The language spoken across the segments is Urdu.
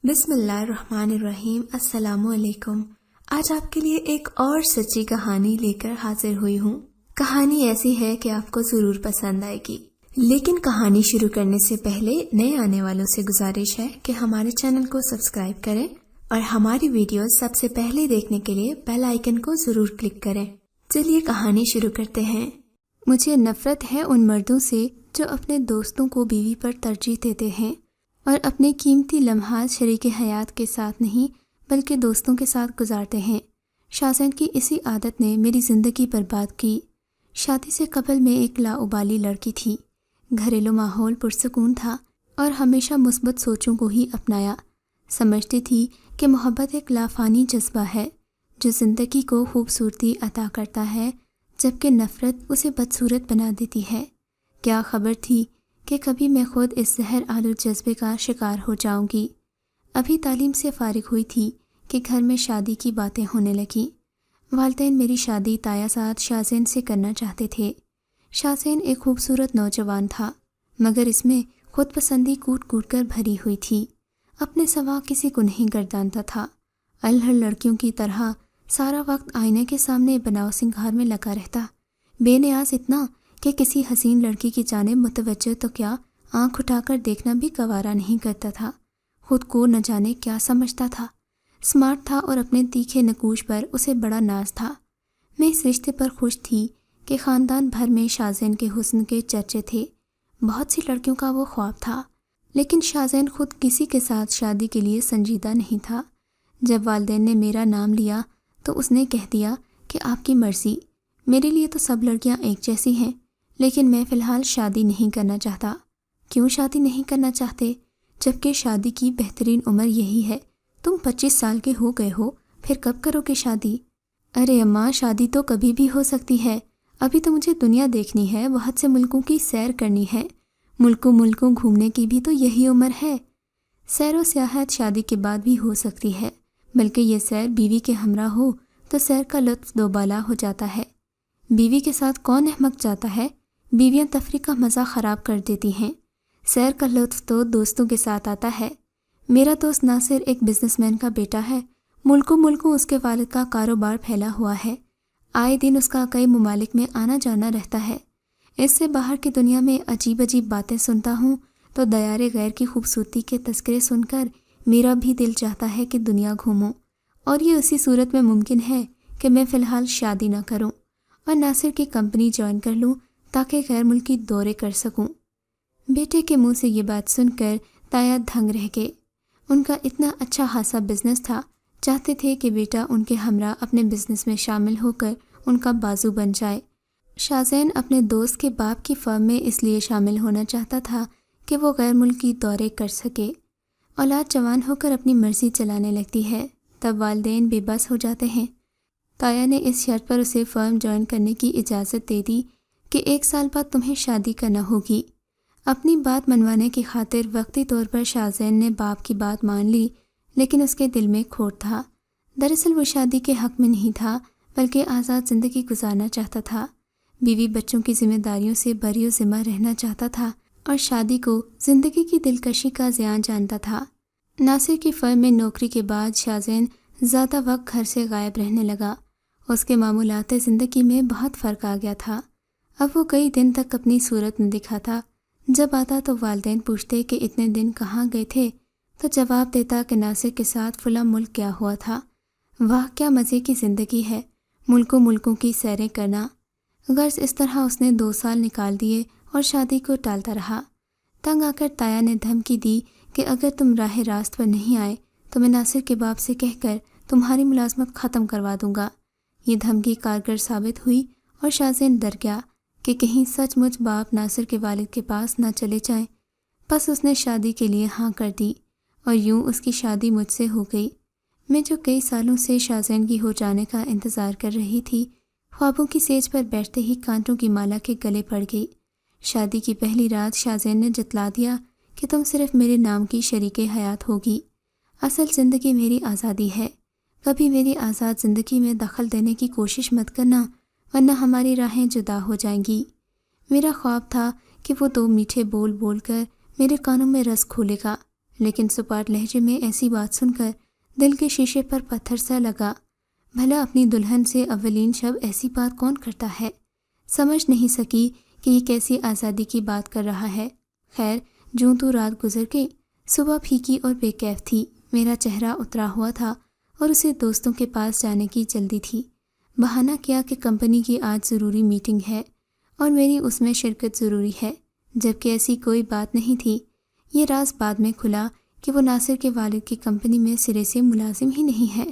بسم اللہ الرحمن الرحیم۔ السلام علیکم۔ آج آپ کے لیے ایک اور سچی کہانی لے کر حاضر ہوئی ہوں۔ کہانی ایسی ہے کہ آپ کو ضرور پسند آئے گی، لیکن کہانی شروع کرنے سے پہلے نئے آنے والوں سے گزارش ہے کہ ہمارے چینل کو سبسکرائب کریں اور ہماری ویڈیوز سب سے پہلے دیکھنے کے لیے بیل آئیکن کو ضرور کلک کریں۔ چلیے کہانی شروع کرتے ہیں۔ مجھے نفرت ہے ان مردوں سے جو اپنے دوستوں کو بیوی پر ترجیح دیتے ہیں اور اپنے قیمتی لمحات شریک حیات کے ساتھ نہیں بلکہ دوستوں کے ساتھ گزارتے ہیں۔ شاہزین کی اسی عادت نے میری زندگی برباد کی۔ شادی سے قبل میں ایک لاابالی لڑکی تھی۔ گھریلو ماحول پرسکون تھا اور ہمیشہ مثبت سوچوں کو ہی اپنایا۔ سمجھتی تھی کہ محبت ایک لافانی جذبہ ہے جو زندگی کو خوبصورتی عطا کرتا ہے، جبکہ نفرت اسے بدصورت بنا دیتی ہے۔ کیا خبر تھی کہ کبھی میں خود اس زہر آلود جذبے کا شکار ہو جاؤں گی۔ ابھی تعلیم سے فارغ ہوئی تھی کہ گھر میں شادی کی باتیں ہونے لگیں۔ والدین میری شادی تایا ساتھ شاہزین سے کرنا چاہتے تھے۔ شاہزین ایک خوبصورت نوجوان تھا، مگر اس میں خود پسندی کوٹ کوٹ کر بھری ہوئی تھی۔ اپنے سوا کسی کو نہیں گردانتا تھا۔ الہڑ لڑکیوں کی طرح سارا وقت آئینے کے سامنے بناؤ سنگھار میں لگا رہتا، بے نیاز اتنا کہ کسی حسین لڑکی کی جانب متوجہ تو کیا آنکھ اٹھا کر دیکھنا بھی گوارا نہیں کرتا تھا۔ خود کو نہ جانے کیا سمجھتا تھا۔ سمارٹ تھا اور اپنے تیکھے نقوش پر اسے بڑا ناز تھا۔ میں اس رشتے پر خوش تھی کہ خاندان بھر میں شاہزین کے حسن کے چرچے تھے۔ بہت سی لڑکیوں کا وہ خواب تھا، لیکن شاہزین خود کسی کے ساتھ شادی کے لیے سنجیدہ نہیں تھا۔ جب والدین نے میرا نام لیا تو اس نے کہہ دیا کہ آپ کی مرضی، میرے لیے تو سب لڑکیاں ایک جیسی ہیں، لیکن میں فی الحال شادی نہیں کرنا چاہتا۔ کیوں شادی نہیں کرنا چاہتے؟ جبکہ شادی کی بہترین عمر یہی ہے۔ تم 25 سال کے ہو گئے ہو، پھر کب کرو گے شادی؟ ارے اماں، شادی تو کبھی بھی ہو سکتی ہے۔ ابھی تو مجھے دنیا دیکھنی ہے، بہت سے ملکوں کی سیر کرنی ہے۔ ملکوں گھومنے کی بھی تو یہی عمر ہے۔ سیر و سیاحت شادی کے بعد بھی ہو سکتی ہے، بلکہ یہ سیر بیوی کے ہمراہ ہو تو سیر کا لطف دوبالا ہو جاتا ہے۔ بیوی کے ساتھ کون احمق جاتا ہے؟ بیویاں تفریح کا مزہ خراب کر دیتی ہیں۔ سیر کا لطف تو دوستوں کے ساتھ آتا ہے۔ میرا دوست ناصر ایک بزنس مین کا بیٹا ہے۔ ملکوں اس کے والد کا کاروبار پھیلا ہوا ہے۔ آئے دن اس کا کئی ممالک میں آنا جانا رہتا ہے۔ اس سے باہر کی دنیا میں عجیب باتیں سنتا ہوں تو دیار غیر کی خوبصورتی کے تذکرے سن کر میرا بھی دل چاہتا ہے کہ دنیا گھوموں، اور یہ اسی صورت میں ممکن ہے کہ میں فی الحال شادی نہ کروں اور ناصر کی کمپنی جوائن کر لوں تاکہ غیر ملکی دورے کر سکوں۔ بیٹے کے منہ سے یہ بات سن کر تایا دھنگ رہ گئے۔ ان کا اتنا اچھا خاصا بزنس تھا، چاہتے تھے کہ بیٹا ان کے ہمراہ اپنے بزنس میں شامل ہو کر ان کا بازو بن جائے۔ شاہزین اپنے دوست کے باپ کی فرم میں اس لیے شامل ہونا چاہتا تھا کہ وہ غیر ملکی دورے کر سکے۔ اولاد جوان ہو کر اپنی مرضی چلانے لگتی ہے، تب والدین بے بس ہو جاتے ہیں۔ تایا نے اس شرط پر اسے فرم جوائن کرنے کی اجازت دے دی کہ 1 سال بعد تمہیں شادی کرنا ہوگی۔ اپنی بات منوانے کی خاطر وقتی طور پر شاہزین نے باپ کی بات مان لی، لیکن اس کے دل میں کھوٹ تھا۔ دراصل وہ شادی کے حق میں نہیں تھا، بلکہ آزاد زندگی گزارنا چاہتا تھا۔ بیوی بچوں کی ذمہ داریوں سے بری و ذمہ رہنا چاہتا تھا اور شادی کو زندگی کی دلکشی کا زیان جانتا تھا۔ ناصر کی فرم میں نوکری کے بعد شاہزین زیادہ وقت گھر سے غائب رہنے لگا۔ اس کے معمولات زندگی میں بہت فرق آ گیا تھا۔ اب وہ کئی دن تک اپنی صورت نہ دکھاتا۔ جب آتا تو والدین پوچھتے کہ اتنے دن کہاں گئے تھے، تو جواب دیتا کہ ناصر کے ساتھ فلاں ملک گیا ہوا تھا۔ واہ، کیا مزے کی زندگی ہے، ملکوں کی سیریں کرنا۔ غرض اس طرح اس نے 2 سال نکال دیے اور شادی کو ٹالتا رہا۔ تنگ آ کر تایا نے دھمکی دی کہ اگر تم راہ راست پر نہیں آئے تو میں ناصر کے باپ سے کہہ کر تمہاری ملازمت ختم کروا دوں گا۔ یہ دھمکی کارگر ثابت ہوئی اور شاہزین ڈر گیا کہ کہیں سچ مچ باپ ناصر کے والد کے پاس نہ چلے جائیں۔ بس اس نے شادی کے لیے ہاں کر دی اور یوں اس کی شادی مجھ سے ہو گئی۔ میں جو کئی سالوں سے شاہزین کی ہو جانے کا انتظار کر رہی تھی، خوابوں کی سیج پر بیٹھتے ہی کانٹوں کی مالا کے گلے پڑ گئی۔ شادی کی پہلی رات شاہزین نے جتلا دیا کہ تم صرف میرے نام کی شریک حیات ہوگی، اصل زندگی میری آزادی ہے۔ کبھی میری آزاد زندگی میں دخل دینے کی کوشش مت کرنا، ورنہ ہماری راہیں جدا ہو جائیں گی۔ میرا خواب تھا کہ وہ 2 میٹھے بول بول کر میرے کانوں میں رس کھولے گا، لیکن سپاٹ لہجے میں ایسی بات سن کر دل کے شیشے پر پتھر سا لگا۔ بھلا اپنی دلہن سے اولین شب ایسی بات کون کرتا ہے؟ سمجھ نہیں سکی کہ یہ کیسی آزادی کی بات کر رہا ہے۔ خیر، جوں تو رات گزر گئی، صبح پھیکی اور بے کیف تھی۔ میرا چہرہ اترا ہوا تھا اور اسے دوستوں کے پاس جانے کی جلدی تھی۔ بہانہ کیا کہ کمپنی کی آج ضروری میٹنگ ہے اور میری اس میں شرکت ضروری ہے، جبکہ ایسی کوئی بات نہیں تھی۔ یہ راز بعد میں کھلا کہ وہ ناصر کے والد کی کمپنی میں سرے سے ملازم ہی نہیں ہے۔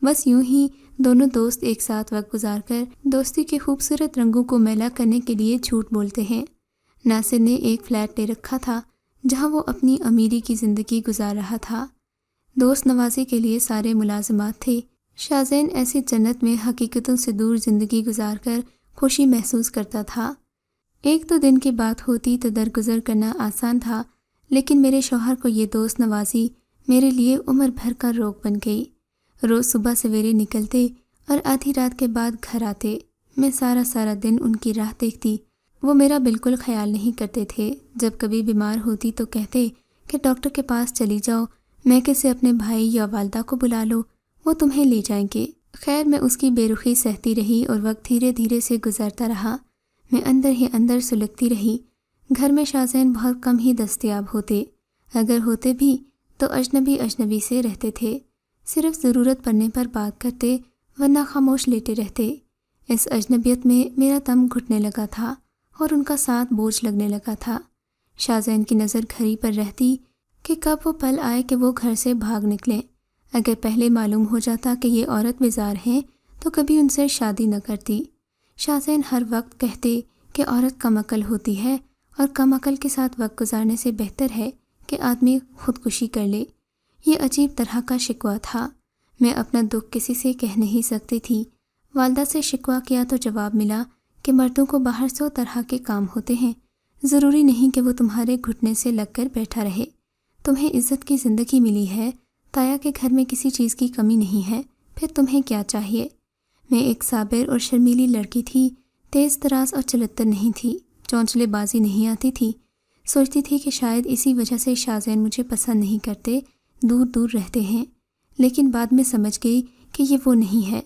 بس یوں ہی دونوں دوست ایک ساتھ وقت گزار کر دوستی کے خوبصورت رنگوں کو میلا کرنے کے لیے جھوٹ بولتے ہیں۔ ناصر نے ایک فلیٹ لے رکھا تھا جہاں وہ اپنی امیری کی زندگی گزار رہا تھا۔ دوست نوازی کے لیے سارے ملازمات تھے۔ شاذین ایسی جنت میں حقیقتوں سے دور زندگی گزار کر خوشی محسوس کرتا تھا۔ ایک دو دن کی بات ہوتی تو درگزر کرنا آسان تھا، لیکن میرے شوہر کو یہ دوست نوازی میرے لیے عمر بھر کا روگ بن گئی۔ روز صبح سویرے نکلتے اور آدھی رات کے بعد گھر آتے۔ میں سارا دن ان کی راہ دیکھتی۔ وہ میرا بالکل خیال نہیں کرتے تھے۔ جب کبھی بیمار ہوتی تو کہتے کہ ڈاکٹر کے پاس چلی جاؤ، میں کسی اپنے بھائی یا والدہ کو بلا لو، وہ تمہیں لے جائیں گے۔ خیر، میں اس کی بے رخی سہتی رہی اور وقت دھیرے دھیرے سے گزرتا رہا۔ میں اندر ہی اندر سلگتی رہی۔ گھر میں شاذین بہت کم ہی دستیاب ہوتے، اگر ہوتے بھی تو اجنبی سے رہتے تھے۔ صرف ضرورت پڑنے پر بات کرتے، ورنہ خاموش لیٹے رہتے۔ اس اجنبیت میں میرا دم گھٹنے لگا تھا اور ان کا ساتھ بوجھ لگنے لگا تھا۔ شاذین کی نظر گھڑی پر رہتی کہ کب وہ پل آئے کہ وہ گھر سے بھاگ نکلیں۔ اگر پہلے معلوم ہو جاتا کہ یہ عورت بیزار ہیں تو کبھی ان سے شادی نہ کرتی۔ شاذین ہر وقت کہتے کہ عورت کم عقل ہوتی ہے اور کم عقل کے ساتھ وقت گزارنے سے بہتر ہے کہ آدمی خودکشی کر لے۔ یہ عجیب طرح کا شکوہ تھا۔ میں اپنا دکھ کسی سے کہہ نہیں سکتی تھی۔ والدہ سے شکوہ کیا تو جواب ملا کہ مردوں کو باہر 100 طرح کے کام ہوتے ہیں، ضروری نہیں کہ وہ تمہارے گھٹنے سے لگ کر بیٹھا رہے۔ تمہیں عزت کی زندگی ملی ہے، تایا کے گھر میں کسی چیز کی کمی نہیں ہے، پھر تمہیں کیا چاہیے؟ میں ایک صابر اور شرمیلی لڑکی تھی، تیز تراز اور چلتر نہیں تھی، چونچلے بازی نہیں آتی تھی۔ سوچتی تھی کہ شاید اسی وجہ سے شاذین مجھے پسند نہیں کرتے، دور دور رہتے ہیں، لیکن بعد میں سمجھ گئی کہ یہ وہ نہیں ہے۔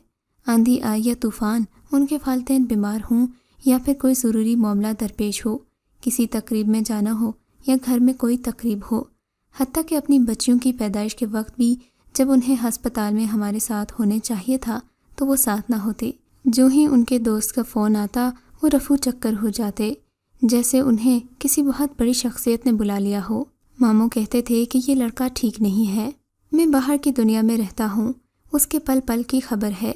آندھی آئے یا طوفان، ان کے والدین بیمار ہوں یا پھر کوئی ضروری معاملہ درپیش ہو، کسی تقریب میں جانا ہو یا گھر میں کوئی تقریب ہو، حتیٰ کہ اپنی بچیوں کی پیدائش کے وقت بھی جب انہیں ہسپتال میں ہمارے ساتھ ہونے چاہیے تھا تو وہ ساتھ نہ ہوتے۔ جو ہی ان کے دوست کا فون آتا وہ رفو چکر ہو جاتے، جیسے انہیں کسی بہت بڑی شخصیت نے بلا لیا ہو۔ ماموں کہتے تھے کہ یہ لڑکا ٹھیک نہیں ہے۔ میں باہر کی دنیا میں رہتا ہوں، اس کے پل پل کی خبر ہے۔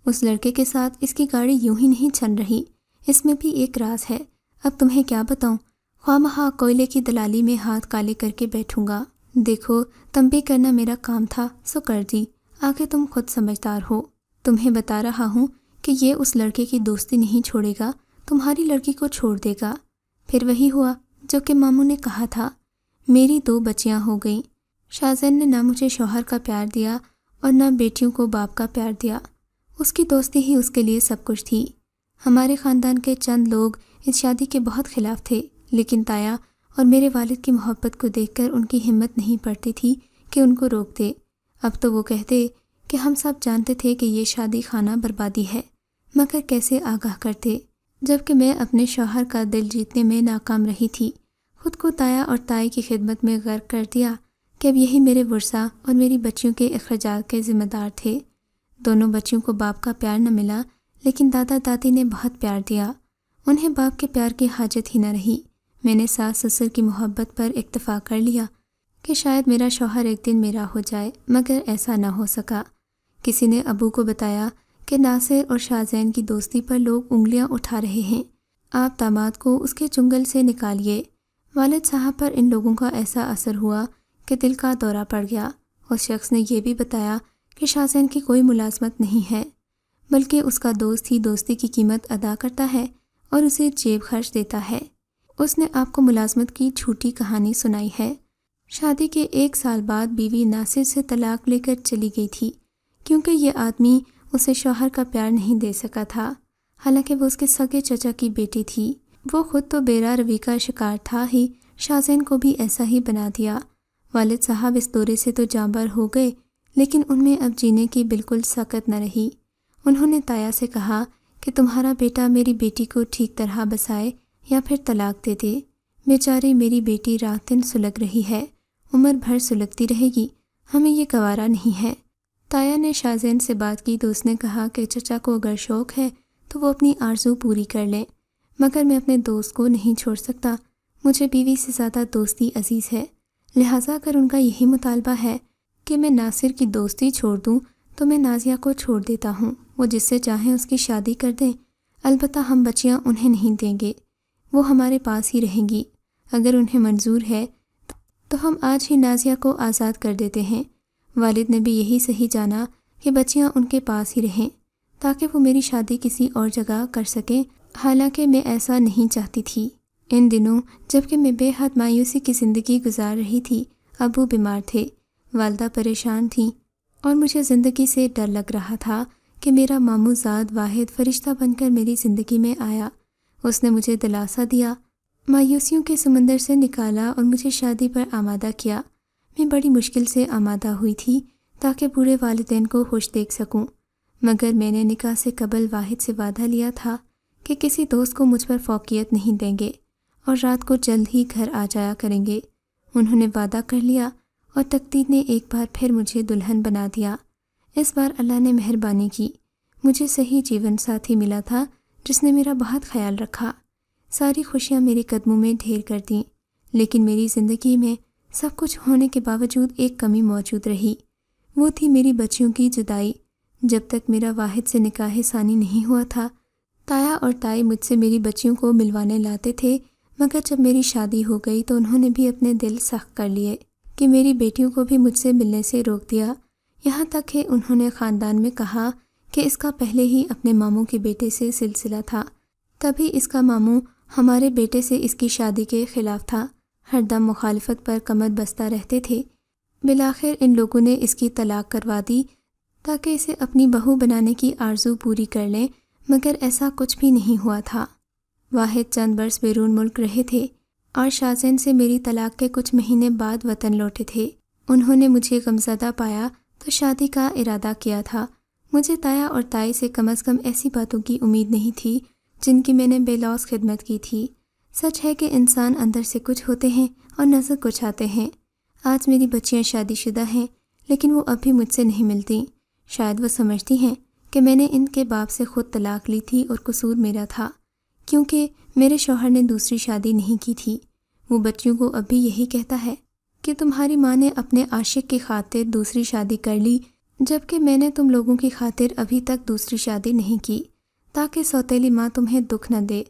اس لڑکے کے ساتھ اس کی گاڑی یوں ہی نہیں چل رہی، اس میں بھی ایک راز ہے۔ اب تمہیں کیا بتاؤں، خواہ مخواہ کوئلے کی دلالی میں ہاتھ کالے کر کے بیٹھوں گا۔ دیکھو، تنبیہ کرنا میرا کام تھا سو کر دی، آگے تم خود سمجھدار ہو۔ تمہیں بتا رہا ہوں کہ یہ اس لڑکے کی دوستی نہیں چھوڑے گا، تمہاری لڑکی کو چھوڑ دے گا۔ پھر وہی ہوا جو کہ ماموں نے کہا تھا۔ میری 2 بچیاں ہو گئیں۔ شاذین نے نہ مجھے شوہر کا پیار دیا اور نہ بیٹیوں کو باپ کا پیار دیا۔ اس کی دوستی ہی اس کے لیے سب کچھ تھی۔ ہمارے خاندان کے چند لوگ اس شادی کے بہت خلاف تھے، لیکن تایا اور میرے والد کی محبت کو دیکھ کر ان کی ہمت نہیں پڑتی تھی کہ ان کو روک دے۔ اب تو وہ کہتے کہ ہم سب جانتے تھے کہ یہ شادی خانہ بربادی ہے، مگر کیسے آگاہ کرتے، جبکہ میں اپنے شوہر کا دل جیتنے میں ناکام رہی تھی۔ خود کو تایا اور تائی کی خدمت میں غرق کر دیا کہ اب یہی میرے ورثہ اور میری بچیوں کے اخراجات کے ذمہ دار تھے۔ دونوں بچیوں کو باپ کا پیار نہ ملا، لیکن دادا دادی نے بہت پیار دیا۔ انہیں باپ کے پیار کی حاجت ہی نہ رہی۔ میں نے ساس سسر کی محبت پر اکتفا کر لیا کہ شاید میرا شوہر ایک دن میرا ہو جائے، مگر ایسا نہ ہو سکا۔ کسی نے ابو کو بتایا کہ ناصر اور شاذین کی دوستی پر لوگ انگلیاں اٹھا رہے ہیں، آپ داماد کو اس کے چنگل سے نکالیے۔ والد صاحب پر ان لوگوں کا ایسا اثر ہوا کہ دل کا دورہ پڑ گیا۔ اس شخص نے یہ بھی بتایا کہ شاذین کی کوئی ملازمت نہیں ہے، بلکہ اس کا دوست ہی دوستی کی قیمت ادا کرتا ہے اور اسے جیب خرچ دیتا ہے۔ اس نے آپ کو ملازمت کی جھوٹی کہانی سنائی ہے۔ شادی کے 1 سال بعد بیوی ناصر سے طلاق لے کر چلی گئی تھی، کیونکہ یہ آدمی اسے شوہر کا پیار نہیں دے سکا تھا، حالانکہ وہ اس کے سگے چچا کی بیٹی تھی۔ وہ خود تو بیرا روی کا شکار تھا ہی، شاذین کو بھی ایسا ہی بنا دیا۔ والد صاحب اس دورے سے تو جاں بر ہو گئے، لیکن ان میں اب جینے کی بالکل سکت نہ رہی۔ انہوں نے تایا سے کہا کہ تمہارا بیٹا میری بیٹی کو ٹھیک طرح بسائے یا پھر طلاق دے دے۔ بیچاری میری بیٹی رات دن سلگ رہی ہے، عمر بھر سلگتی رہے گی، ہمیں یہ گوارا نہیں ہے۔ تایا نے شازین سے بات کی تو اس نے کہا کہ چچا کو اگر شوق ہے تو وہ اپنی آرزو پوری کر لیں، مگر میں اپنے دوست کو نہیں چھوڑ سکتا، مجھے بیوی سے زیادہ دوستی عزیز ہے، لہٰذا اگر ان کا یہی مطالبہ ہے کہ میں ناصر کی دوستی چھوڑ دوں تو میں نازیہ کو چھوڑ دیتا ہوں، وہ جس سے چاہیں اس کی شادی کر دیں، البتہ ہم بچیاں انہیں نہیں دیں گے، وہ ہمارے پاس ہی رہیں گی، اگر انہیں منظور ہے تو ہم آج ہی نازیہ کو آزاد کر دیتے ہیں۔ والد نے بھی یہی صحیح جانا کہ بچیاں ان کے پاس ہی رہیں تاکہ وہ میری شادی کسی اور جگہ کر سکیں، حالانکہ میں ایسا نہیں چاہتی تھی۔ ان دنوں جبکہ میں بے حد مایوسی کی زندگی گزار رہی تھی، ابو بیمار تھے، والدہ پریشان تھیں اور مجھے زندگی سے ڈر لگ رہا تھا کہ میرا ماموں زاد واحد فرشتہ بن کر میری زندگی میں آیا۔ اس نے مجھے دلاسا دیا، مایوسیوں کے سمندر سے نکالا اور مجھے شادی پر آمادہ کیا۔ میں بڑی مشکل سے آمادہ ہوئی تھی تاکہ بوڑھے والدین کو خوش دیکھ سکوں، مگر میں نے نکاح سے قبل واحد سے وعدہ لیا تھا کہ کسی دوست کو مجھ پر فوقیت نہیں دیں گے اور رات کو جلد ہی گھر آ جایا کریں گے۔ انہوں نے وعدہ کر لیا اور تقدیر نے ایک بار پھر مجھے دلہن بنا دیا۔ اس بار اللہ نے مہربانی کی، مجھے صحیح جیون ساتھی ملا تھا جس نے میرا بہت خیال رکھا، ساری خوشیاں میرے قدموں میں ڈھیر کر دیں، لیکن میری زندگی میں سب کچھ ہونے کے باوجود ایک کمی موجود رہی، وہ تھی میری بچیوں کی جدائی۔ جب تک میرا واحد سے نکاح ثانی نہیں ہوا تھا، تایا اور تائی مجھ سے میری بچیوں کو ملوانے لاتے تھے، مگر جب میری شادی ہو گئی تو انہوں نے بھی اپنے دل سخت کر لیے کہ میری بیٹیوں کو بھی مجھ سے ملنے سے روک دیا، یہاں تک کہ انہوں نے خاندان میں کہا کہ اس کا پہلے ہی اپنے ماموں کے بیٹے سے سلسلہ تھا، تبھی اس کا ماموں ہمارے بیٹے سے اس کی شادی کے خلاف تھا، ہر دم مخالفت پر کمر بستہ رہتے تھے۔ بالآخر ان لوگوں نے اس کی طلاق کروا دی تاکہ اسے اپنی بہو بنانے کی آرزو پوری کر لیں، مگر ایسا کچھ بھی نہیں ہوا تھا۔ واحد چند برس بیرون ملک رہے تھے اور شازین سے میری طلاق کے کچھ مہینے بعد وطن لوٹے تھے۔ انہوں نے مجھے غمزدہ پایا تو شادی کا ارادہ کیا تھا۔ مجھے تایا اور تائی سے کم از کم ایسی باتوں کی امید نہیں تھی جن کی میں نے بے لوث خدمت کی تھی۔ سچ ہے کہ انسان اندر سے کچھ ہوتے ہیں اور نظر کچھ آتے ہیں۔ آج میری بچیاں شادی شدہ ہیں، لیکن وہ اب بھی مجھ سے نہیں ملتی۔ شاید وہ سمجھتی ہیں کہ میں نے ان کے باپ سے خود طلاق لی تھی اور قصور میرا تھا، کیونکہ میرے شوہر نے دوسری شادی نہیں کی تھی۔ وہ بچیوں کو اب بھی یہی کہتا ہے کہ تمہاری ماں نے اپنے عاشق کی خاطر دوسری شادی کر لی، جبکہ میں نے تم لوگوں کی خاطر ابھی تک دوسری شادی نہیں کی، تاکہ سوتیلی ماں تمہیں دکھ نہ دے۔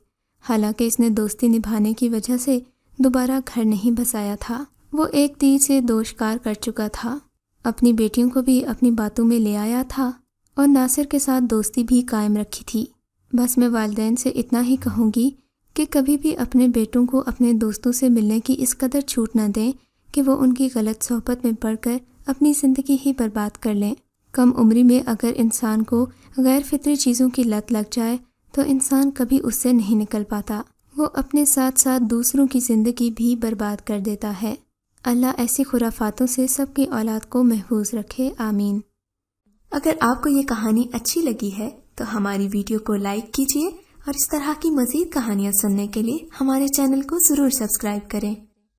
حالانکہ اس نے دوستی نبھانے کی وجہ سے دوبارہ گھر نہیں بسایا تھا، وہ ایک تیر سے دو شکار کر چکا تھا، اپنی بیٹیوں کو بھی اپنی باتوں میں لے آیا تھا اور ناصر کے ساتھ دوستی بھی قائم رکھی تھی۔ بس میں والدین سے اتنا ہی کہوں گی کہ کبھی بھی اپنے بیٹوں کو اپنے دوستوں سے ملنے کی اس قدر چھوٹ نہ دیں کہ وہ ان کی غلط صحبت میں پڑ کر اپنی زندگی ہی برباد کر لیں۔ کم عمری میں اگر انسان کو غیر فطری چیزوں کی لت لگ جائے تو انسان کبھی اس سے نہیں نکل پاتا، وہ اپنے ساتھ ساتھ دوسروں کی زندگی بھی برباد کر دیتا ہے۔ اللہ ایسی خرافاتوں سے سب کی اولاد کو محفوظ رکھے، آمین۔ اگر آپ کو یہ کہانی اچھی لگی ہے تو ہماری ویڈیو کو لائک کیجیے اور اس طرح کی مزید کہانیاں سننے کے لیے ہمارے چینل کو ضرور سبسکرائب کریں۔